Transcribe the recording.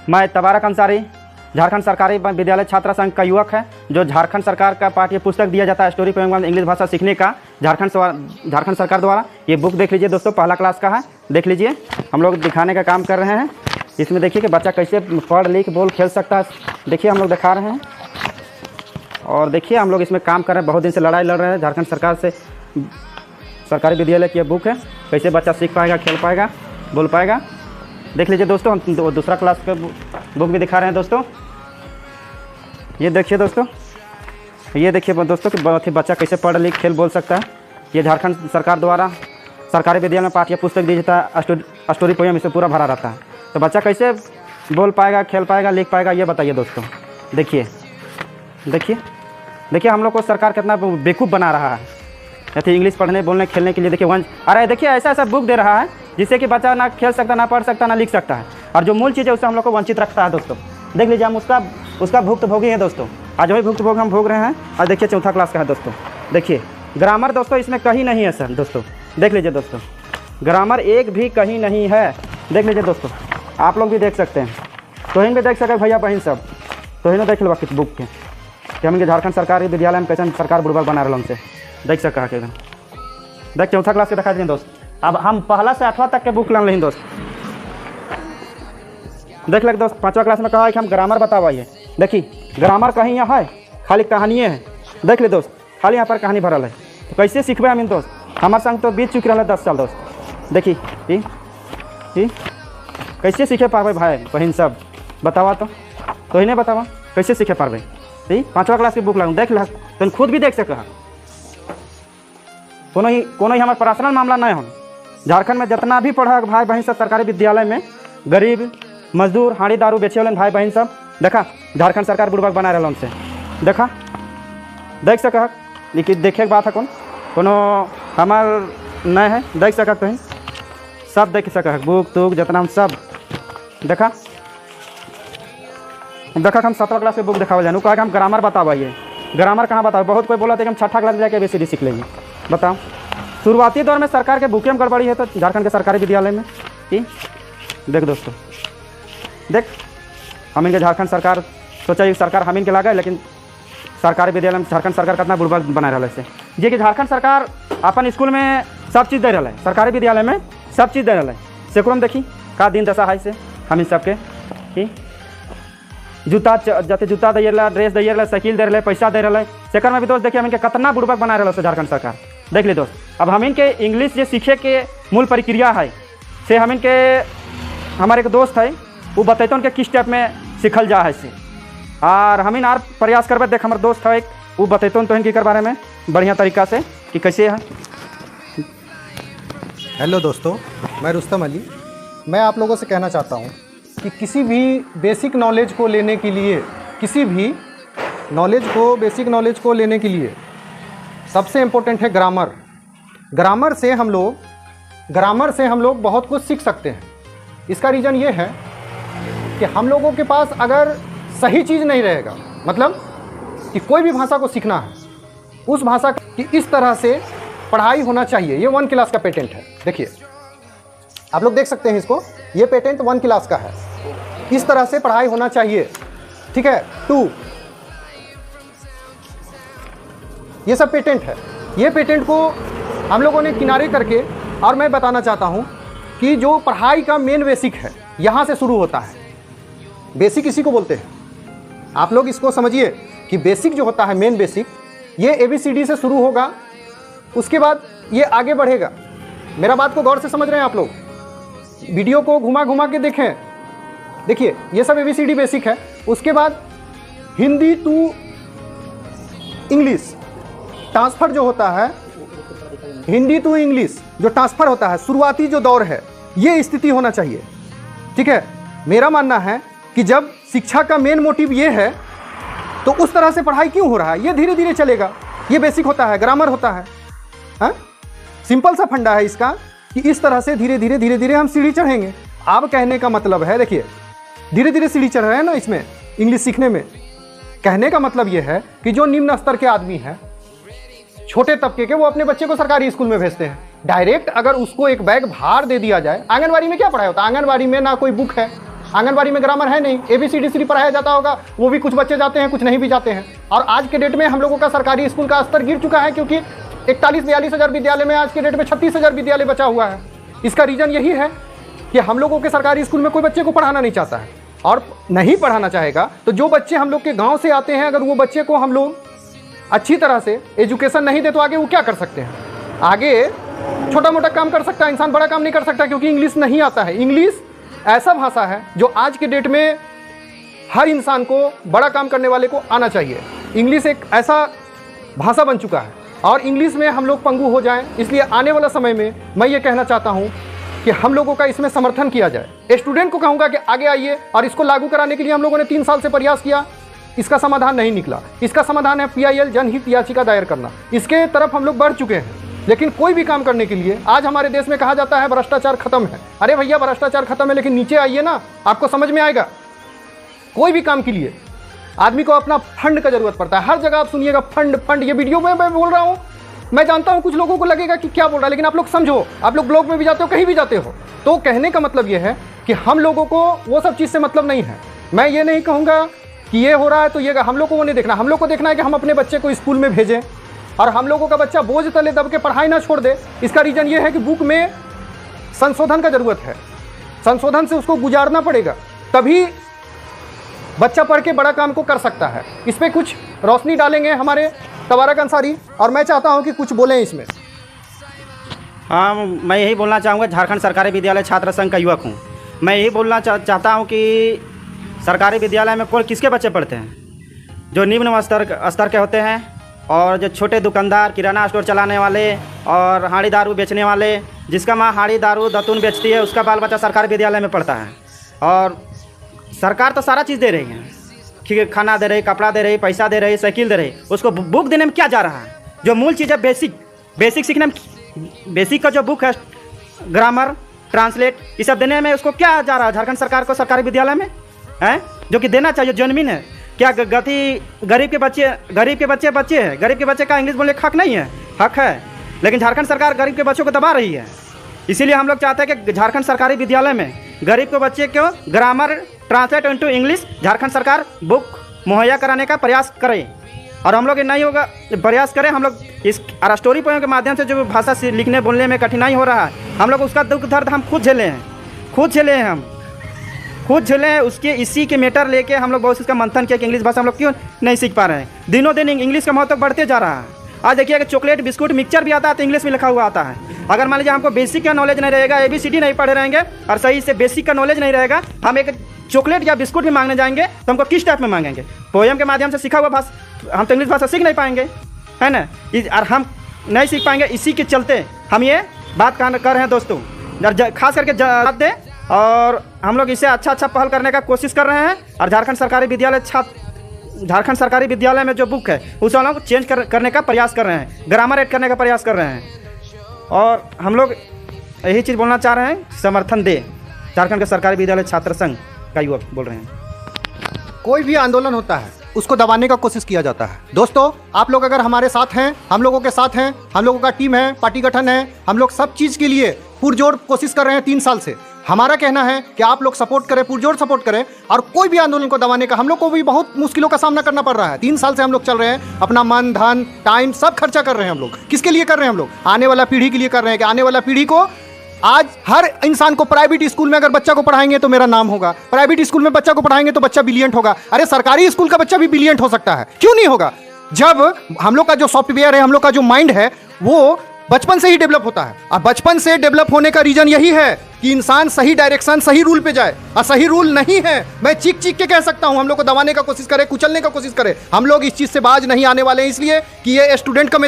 मैं तबारक अंसारी झारखंड सरकारी विद्यालय छात्र संघ का युवक है, जो झारखंड सरकार का पाठ्य पुस्तक दिया जाता है स्टोरी पोएम इंग्लिश भाषा सीखने का झारखंड सरकार द्वारा। ये बुक देख लीजिए दोस्तों, पहला क्लास का है, देख लीजिए। हम लोग दिखाने का काम कर रहे हैं। इसमें देखिए कि बच्चा कैसे पढ़ लिख बोल खेल सकता है, देखिए हम लोग दिखा रहे हैं। और देखिए हम लोग इसमें काम कर रहे हैं, बहुत दिन से लड़ाई लड़ रहे हैं झारखंड सरकार से। सरकारी विद्यालय की ये बुक है, कैसे बच्चा सीख पाएगा, खेल पाएगा, बोल पाएगा। देख लीजिए दोस्तों, हम दूसरा क्लास का बुक भी दिखा रहे हैं दोस्तों। ये देखिए दोस्तों, ये देखिए दोस्तों कि बहुत ही बच्चा कैसे पढ़ लिख खेल बोल सकता है। ये झारखंड सरकार द्वारा सरकारी विद्यालय में पाठ्य पुस्तक दी जाता है, स्टोरी पोएम इसमें पूरा भरा रहता है। तो बच्चा कैसे बोल पाएगा, खेल पाएगा, लिख पाएगा, ये बताइए दोस्तों। देखिए देखिए देखिए हम लोग को सरकार कितना बेवकूफ़ बना रहा है ऐसे इंग्लिश पढ़ने बोलने खेलने के लिए। देखिए अरे देखिए ऐसा ऐसा बुक दे रहा है जिससे कि बच्चा ना खेल सकता, ना पढ़ सकता, ना लिख सकता है, और जो मूल चीज़ है उससे हम लोग को वंचित रखता है दोस्तों। देख लीजिए, हम उसका भुक्तभोगी है दोस्तों। आज वही भुक्तभोग हम भोग रहे हैं। आज देखिए चौथा क्लास का है दोस्तों। देखिए ग्रामर दोस्तों इसमें कहीं नहीं है सर दोस्तों, देख लीजिए दोस्तों, ग्रामर एक भी कहीं नहीं है। देख लीजिए दोस्तों, आप लोग भी देख सकते हैं, तोहिन भी देख सके भैया बहन सब, तोहिन देख लो किस बुक के कि हम झारखंड सरकारी विद्यालय में कैसे सरकार बुड़बक बना रहा हमसे, देख सका के देख। चौथा क्लास के दिखा दें दोस्त। अब हम पहला से 8वां तक के बुक लान रही दोस्त। देख लगे दोस्त, 5वां क्लास में कहा है कि हम ग्रामर बतावाइए। देखिए ग्रामर कहीं यहाँ है, खाली कहानियाँ हैं। देख ले दोस्त, खाली यहाँ पर कहानी भरल है। तो कैसे सीखबे हम दोस्त? हमारे संग तो बीत चुक रहा है 10 साल दोस्त। देखिए कैसे सीखे पावे भाई बहन सब, बतावा तो ही नहीं बतावा कैसे सीखे पावे। ठीक 5वां क्लास की बुक लागू देख लग, तो खुद भी देख सक। कोनो ही हमारा पर्सनल मामला नहीं हो। झारखंड में जितना भी पढ़ा भाई बहन सब सरकारी विद्यालय में, गरीब मजदूर हाड़ी दारू बेचे वाले भाई बहन सब, देखा झारखंड सरकार बुड़बक बना रहा उनसे, देखा देख सक। लेकिन देखे के बात है कोनो हमार नहीं है, देख सक तो ही सब देख सक बुक तुक जितना हम सब देखा हम 7वां क्लास के बुक दिखावा जानू। कहा कि हम ग्रामर बतावाइए। ग्रामर कहाँ बताओ? बहुत कोई बोला था कि हम 6ठा क्लास जाके ABCD सीख लेंगे। बताओ, शुरुआती दौर में सरकार के बुकें में गड़बड़ी है तो झारखंड के सरकारी विद्यालय में देख दोस्तों, देख हम इनके झारखंड सरकार सोचा सरकार हम इनके लगा है, लेकिन सरकारी विद्यालय में झारखंड सरकार कितना बुड़बक बना रहा है। ये कि झारखंड सरकार अपन स्कूल में सब चीज़ दे रहा है, सरकारी विद्यालय में सब चीज़ दे रहा है। सेकुलम देखी का दिन दशा है से हम इन सबके जूता जाते जूता दे रहा, ड्रेस दे रहा, साइकिल दे रहा, पैसा दे रहा है। सेकर में भी दोस्त देखिए हम इनके कितना बुड़बक बना रहा है झारखंड सरकार। देख ली दोस्त, अब हम इनके इंग्लिश जो सीखे के मूल प्रक्रिया है से हम इनके हमारे एक दोस्त है वो बताते उनके किस टाइप में सीखल जा है से, और हम इन आर प्रयास करबे। देख हमारे दोस्त है वो बताते तो इनके बारे में बढ़िया तरीका से कि कैसे है। हेलो दोस्तों, मैं रुस्तम अली। मैं आप लोगों से कहना चाहता हूँ कि किसी भी बेसिक नॉलेज को लेने के लिए, किसी भी बेसिक नॉलेज को लेने के लिए सबसे इम्पोर्टेंट है ग्रामर। ग्रामर से हम लोग बहुत कुछ सीख सकते हैं। इसका रीज़न ये है कि हम लोगों के पास अगर सही चीज़ नहीं रहेगा, मतलब कि कोई भी भाषा को सीखना है, उस भाषा की इस तरह से पढ़ाई होना चाहिए। ये 1 क्लास का पेटेंट है। देखिए आप लोग देख सकते हैं इसको, ये पेटेंट 1 क्लास का है। इस तरह से पढ़ाई होना चाहिए, ठीक है। 2 ये सब पेटेंट है। ये पेटेंट को हम लोगों ने किनारे करके, और मैं बताना चाहता हूँ कि जो पढ़ाई का मेन बेसिक है यहाँ से शुरू होता है। बेसिक इसी को बोलते हैं। आप लोग इसको समझिए कि बेसिक जो होता है, मेन बेसिक, ये ABCD से शुरू होगा, उसके बाद ये आगे बढ़ेगा। मेरा बात को गौर से समझ रहे हैं आप लोग? वीडियो को घुमा घुमा के देखें। देखिए ये सब ABCD बेसिक है। उसके बाद हिंदी टू इंग्लिश ट्रांसफ़र जो होता है, हिंदी टू इंग्लिश जो ट्रांसफ़र होता है, शुरुआती जो दौर है, ये स्थिति होना चाहिए, ठीक है। मेरा मानना है कि जब शिक्षा का मेन मोटिव ये है तो उस तरह से पढ़ाई क्यों हो रहा है? ये धीरे धीरे चलेगा। ये बेसिक होता है, ग्रामर होता है। हाँ, सिंपल सा फंडा है इसका कि इस तरह से धीरे धीरे हम सीढ़ी चढ़ेंगे। अब कहने का मतलब है, देखिए धीरे धीरे सीढ़ी चढ़ रहे हैं ना इसमें, इंग्लिश सीखने में। कहने का मतलब ये है कि जो निम्न स्तर के आदमी हैं, छोटे तबके के, वो अपने बच्चे को सरकारी स्कूल में भेजते हैं। डायरेक्ट अगर उसको एक बैग भार दे दिया जाए, आंगनबाड़ी में क्या पढ़ाई होता है? आंगनबाड़ी में ना कोई बुक है, आंगनबाड़ी में ग्रामर है नहीं, ABCD पढ़ाया जाता होगा, वो भी कुछ बच्चे जाते हैं, कुछ नहीं भी जाते हैं। और आज के डेट में हम लोगों का सरकारी स्कूल का स्तर गिर चुका है, क्योंकि 41-42 हज़ार विद्यालय में आज के डेट में 36 हज़ार विद्यालय बचा हुआ है। इसका रीज़न यही है कि हम लोगों के सरकारी स्कूल में कोई बच्चे को पढ़ाना नहीं चाहता है, और नहीं पढ़ाना चाहेगा तो जो बच्चे हम लोग के गाँव से आते हैं, अगर वो बच्चे को हम लोग अच्छी तरह से एजुकेशन नहीं दे तो आगे वो क्या कर सकते हैं? आगे छोटा मोटा काम कर सकता है इंसान, बड़ा काम नहीं कर सकता, क्योंकि इंग्लिश नहीं आता है। इंग्लिश ऐसा भाषा है जो आज के डेट में हर इंसान को, बड़ा काम करने वाले को आना चाहिए। इंग्लिश एक ऐसा भाषा बन चुका है, और इंग्लिश में हम लोग पंगु हो जाएं, इसलिए आने वाला समय में मैं ये कहना चाहता हूँ कि हम लोगों का इसमें समर्थन किया जाए। स्टूडेंट को कहूँगा कि आगे आइए, और इसको लागू कराने के लिए हम लोगों ने 3 साल से प्रयास किया, इसका समाधान नहीं निकला। इसका समाधान है PIL जनहित याचिका दायर करना। इसके तरफ हम लोग बढ़ चुके हैं, लेकिन कोई भी काम करने के लिए आज हमारे देश में कहा जाता है भ्रष्टाचार खत्म है। अरे भैया, भ्रष्टाचार खत्म है, लेकिन नीचे आइए ना, आपको समझ में आएगा। कोई भी काम के लिए आदमी को अपना फंड का जरूरत पड़ता है। हर जगह आप सुनिएगा फंड फंड, ये वीडियो में मैं बोल रहा हूँ, मैं जानता हूँ कुछ लोगों को लगेगा कि क्या बोल रहा है, लेकिन आप लोग समझो, आप लोग ब्लॉग में भी जाते हो, कहीं भी जाते हो, तो कहने का मतलब ये है कि हम लोगों को वो सब चीज़ से मतलब नहीं है। मैं ये नहीं कहूँगा कि ये हो रहा है तो ये, हम लोग को वो नहीं देखना। हम लोग को देखना है कि हम अपने बच्चे को स्कूल में भेजें, और हम लोगों का बच्चा बोझ तले दब के पढ़ाई ना छोड़ दे। इसका रीज़न ये है कि बुक में संशोधन का ज़रूरत है, संशोधन से उसको गुजारना पड़ेगा, तभी बच्चा पढ़ के बड़ा काम को कर सकता है। इस पर कुछ रोशनी डालेंगे हमारे तबारक अंसारी, और मैं चाहता हूं कि कुछ बोलें इसमें। हाँ, मैं यही बोलना चाहूँगा, झारखंड सरकारी विद्यालय छात्र संघ का युवक हूँ। मैं यही बोलना चाहता हूँ कि सरकारी विद्यालय में कौन किसके बच्चे पढ़ते हैं? जो निम्न स्तर के होते हैं, और जो छोटे दुकानदार, किराना स्टोर चलाने वाले और हाड़ी दारू बेचने वाले, जिसका माँ हाड़ी दारू दतून बेचती है, उसका बाल बच्चा सरकारी विद्यालय में पढ़ता है। और सरकार तो सारा चीज़ दे रही है, खाना दे रही, कपड़ा दे रही, पैसा दे रही, साइकिल दे रही, उसको बुक देने में क्या जा रहा है? जो मूल चीज़ है बेसिक सीखने में, बेसिक का जो बुक है, ग्रामर, ट्रांसलेट, ये सब देने में उसको क्या जा रहा है झारखंड सरकार को सरकारी विद्यालय में? हैं जो कि देना चाहिए, जेन्युइन है। क्या गति गरीब के बच्चे हैं, गरीब के बच्चे का इंग्लिश बोलने का हक नहीं है? हक है, लेकिन झारखंड सरकार गरीब के बच्चों को दबा रही है। इसीलिए हम लोग चाहते हैं कि झारखंड सरकारी विद्यालय में गरीब के बच्चे को grammar translate into English Jharkhand सरकार बुक मुहैया कराने का प्रयास करे। और हम लोग ये नहीं होगा प्रयास करें, हम लोग इस स्टोरी पोएम के माध्यम से जो भाषा से लिखने बोलने में कठिनाई हो रहा है, हम लोग उसका दुख दर्द हम खुद झेले हैं, उसके इसी के मैटर लेके हम लोग बहुत इसका मंथन किया कि इंग्लिश भाषा हम लोग क्यों नहीं सीख पा रहे हैं। दिनों दिन इंग्लिश का महत्व बढ़ते जा रहा है। आज देखिए, अगर चॉकलेट, बिस्कुट, मिक्सचर भी आता है तो इंग्लिश में लिखा हुआ आता है। अगर मान लीजिए हमको बेसिक का नॉलेज नहीं रहेगा, ABCD नहीं पढ़े रहेंगे, और सही से बेसिक का नॉलेज नहीं रहेगा, हम एक चॉकलेट या बिस्कुट भी मांगने जाएंगे तो हमको किस टाइप में मांगेंगे? पोएम के माध्यम से सीखा हुआ भाषा, हम तो इंग्लिश भाषा सीख नहीं पाएंगे, है ना? और हम नहीं सीख पाएंगे, इसी के चलते हम ये बात कर रहे हैं दोस्तों। खास करके बात दें, और हम लोग इसे अच्छा पहल करने का कोशिश कर रहे हैं। और झारखंड सरकारी विद्यालय में जो बुक है उसे हम लोग चेंज करने का प्रयास कर रहे हैं, ग्रामर ऐड करने का प्रयास कर रहे हैं। और हम लोग यही चीज़ बोलना चाह रहे हैं, समर्थन दे। झारखंड के सरकारी विद्यालय छात्र संघ का युवक बोल रहे हैं। कोई भी आंदोलन होता है उसको दबाने का कोशिश किया जाता है। दोस्तों, आप लोग अगर हमारे साथ हैं, हम लोगों के साथ हैं, हम लोगों का टीम है, पार्टी गठन है, हम लोग सब चीज़ के लिए पुरजोर कोशिश कर रहे हैं 3 साल से। हमारा कहना है कि आप लोग सपोर्ट करें, पुरजोर सपोर्ट करें, और कोई भी आंदोलन को दबाने का हम लोग को भी बहुत मुश्किलों का सामना करना पड़ रहा है। 3 साल से हम लोग चल रहे हैं, अपना मन, धन, टाइम सब खर्चा कर रहे हैं हम लोग। किसके लिए कर रहे हैं? हम लोग आने वाला पीढ़ी के लिए कर रहे हैं कि आने वाला पीढ़ी को, आज हर इंसान को प्राइवेट स्कूल में अगर बच्चा को पढ़ाएंगे तो मेरा नाम होगा, प्राइवेट स्कूल में बच्चा को पढ़ाएंगे तो बच्चा ब्रिलियंट होगा। अरे सरकारी स्कूल का बच्चा भी ब्रिलियंट हो सकता है, क्यों नहीं होगा? जब हम लोग का जो सॉफ्टवेयर है, हम लोग का जो माइंड है, वो बचपन से ही डेवलप होता है। और बचपन से डेवलप होने का रीजन यही है कि इंसान सही डायरेक्शन, सही रूल पे जाए। और सही रूल नहीं है, मैं चीख के कह सकता हूं, हम लोग को दबाने का कोशिश करे, कुचलने का कोशिश करे, हम लोग इस चीज से बाज नहीं आने वाले हैं। इसलिए कि ये स्टूडेंट का